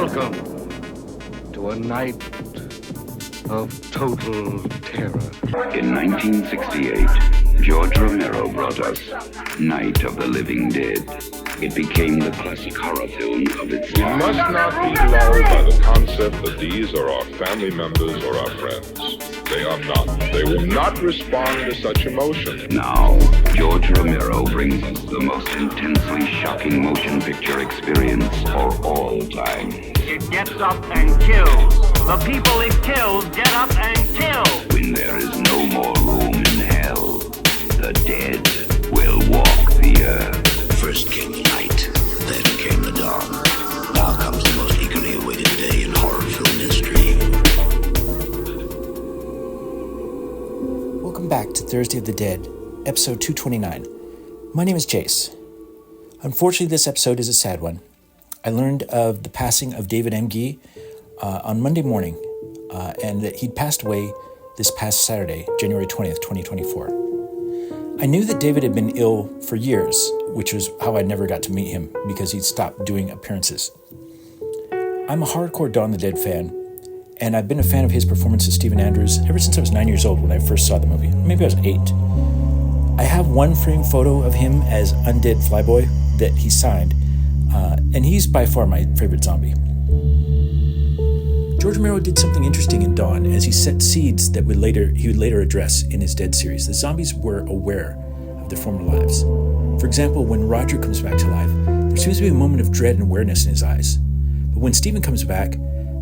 Welcome to a night of total terror. In 1968, George Romero brought us Night of the Living Dead. It became the classic horror film of its time. We must not be lulled by the concept that these are our family members or our friends. They are not. They will not respond to such emotion. Now, George Romero brings us the most intensely shocking motion picture experience for all time. It gets up and kills. The people it kills get up and kill. When there is no more room in hell, the dead will walk the earth. First came the night, then came the dawn. Now comes the most eagerly awaited day in horror film history. Welcome back to Thursday of the Dead, episode 229. My name is Jace. Unfortunately, this episode is a sad one. I learned of the passing of David Emge on Monday morning, and that he'd passed away this past Saturday, January 20th, 2024. I knew that David had been ill for years, which was how I never got to meet him because he'd stopped doing appearances. I'm a hardcore Dawn of the Dead fan, and I've been a fan of his performance as Stephen Andrews ever since I was 9 years old when I first saw the movie. Maybe I was 8. I have one frame photo of him as Undead Flyboy that he signed, and he's by far my favorite zombie. George Romero did something interesting in Dawn as he set seeds that he would later address in his Dead series. The zombies were aware of their former lives. For example, when Roger comes back to life, there seems to be a moment of dread and awareness in his eyes. But when Stephen comes back,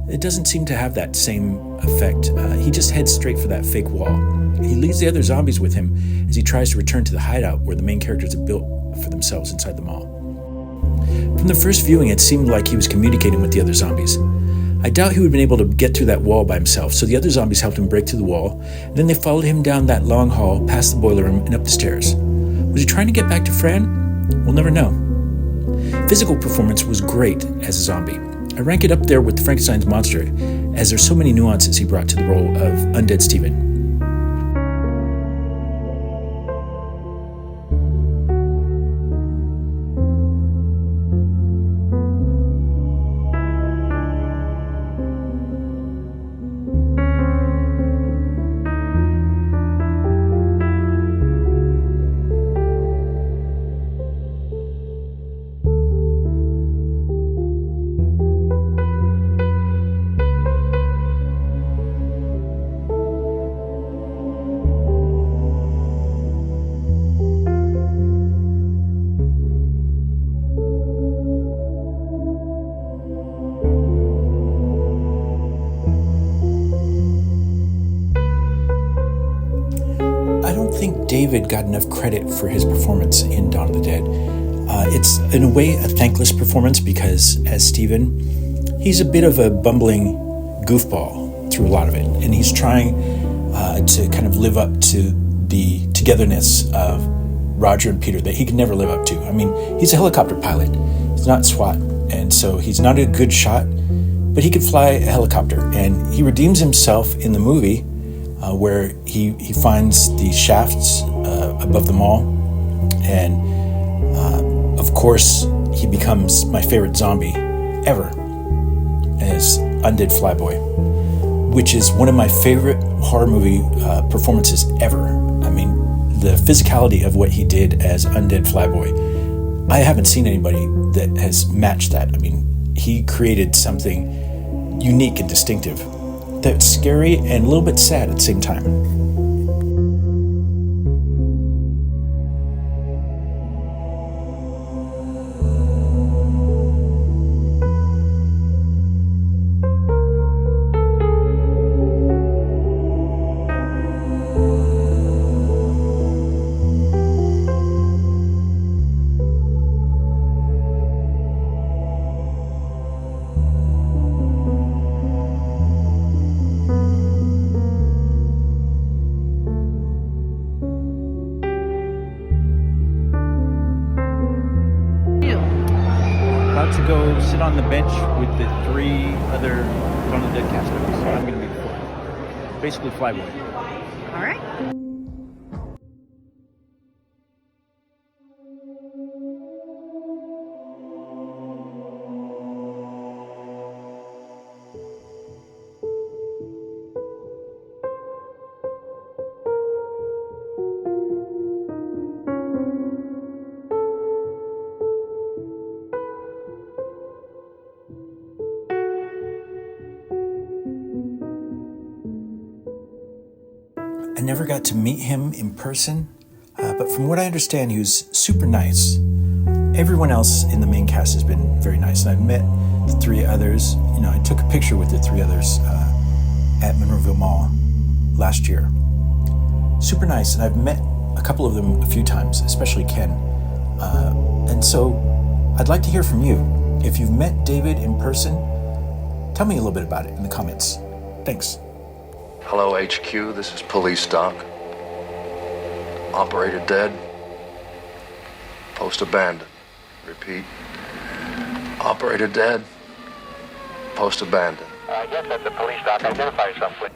it doesn't seem to have that same effect. He just heads straight for that fake wall. He leads the other zombies with him as he tries to return to the hideout where the main characters have built for themselves inside the mall. From the first viewing, it seemed like he was communicating with the other zombies. I doubt he would have been able to get through that wall by himself, so the other zombies helped him break through the wall, and then they followed him down that long hall, past the boiler room, and up the stairs. Was he trying to get back to Fran? We'll never know. Physical performance was great as a zombie. I rank it up there with Frankenstein's monster, as there's so many nuances he brought to the role of Undead Stephen. I don't think David got enough credit for his performance in Dawn of the Dead. It's, in a way, a thankless performance because, as Stephen, he's a bit of a bumbling goofball through a lot of it. And he's trying to kind of live up to the togetherness of Roger and Peter that he could never live up to. I mean, he's a helicopter pilot. He's not SWAT. And so he's not a good shot, but he could fly a helicopter. And he redeems himself in the movie where he finds the shafts above the mall, and of course he becomes my favorite zombie ever as Undead Flyboy, which is one of my favorite horror movie performances ever. I mean, the physicality of what he did as Undead Flyboy, I haven't seen anybody that has matched that. I mean, he created something unique and distinctive that's scary and a little bit sad at the same time. To go sit on the bench with the 3 other Dawn of the Dead cast members. So I'm going to be the 4th. Basically, Flyboy. All right. never got to meet him in person, but from what I understand, he was super nice. Everyone else in the main cast has been very nice, and I've met the three others. You know, I took a picture with the three others at Monroeville Mall last year. Super nice, and I've met a couple of them a few times, especially Ken. And so I'd like to hear from you. If you've met David in person, tell me a little bit about it in the comments. Thanks. Hello, HQ. This is Police Doc. Operator dead. Post abandoned. Repeat. Operator dead. Post abandoned. Yes, that's the Police Doc. Identify yourself, please.